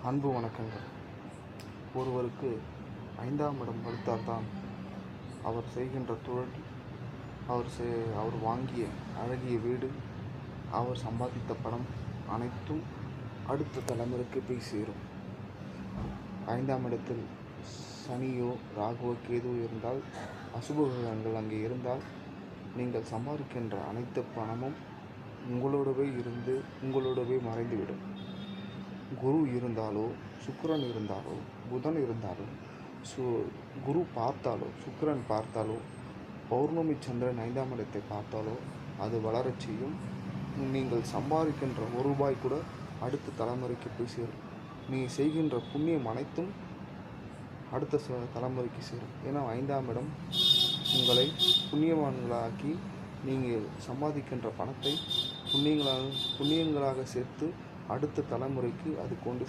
அன்பு வணக்கங்கள். ஒருவருக்கு 5ஆம் இடம் வலுத்தால்தான் அவர் செய்கின்ற தொழில், அவர் வாங்கிய அழகிய வீடு, அவர் சம்பாதித்த பணம் அனைத்தும் அடுத்த தலைமுறைக்கு போய் சேரும். 5ஆம் இடத்தில் சனியோ ராகுவோ கேதுவோ இருந்தால், அசுப கிரகங்கள் அங்கே இருந்தால், நீங்கள் சம்பாதிக்கின்ற அனைத்து பணமும் உங்களோடவே இருந்து உங்களோடவே மறைந்துவிடும். குரு இருந்தாலோ, சுக்கிரன் இருந்தாலோ, புதன் இருந்தாலோ, குரு பார்த்தாலோ, சுக்கிரன் பார்த்தாலோ, பௌர்ணமி சந்திரன் 5ஆம் இடத்தை பார்த்தாலோ அது வளரச் செய்யும். நீங்கள் சம்பாதிக்கின்ற ₹1 கூட அடுத்த தலைமுறைக்கு போய் சேரும். நீ செய்கின்ற புண்ணியம் அனைத்தும் அடுத்த தலைமுறைக்கு சேரும். ஏன்னா 5ஆம் இடம் உங்களை புண்ணியவான்களாக்கி, நீங்கள் சம்பாதிக்கின்ற பணத்தை புண்ணியங்களாக சேர்த்து அடுத்த தலைமுறைக்கு அது கொண்டு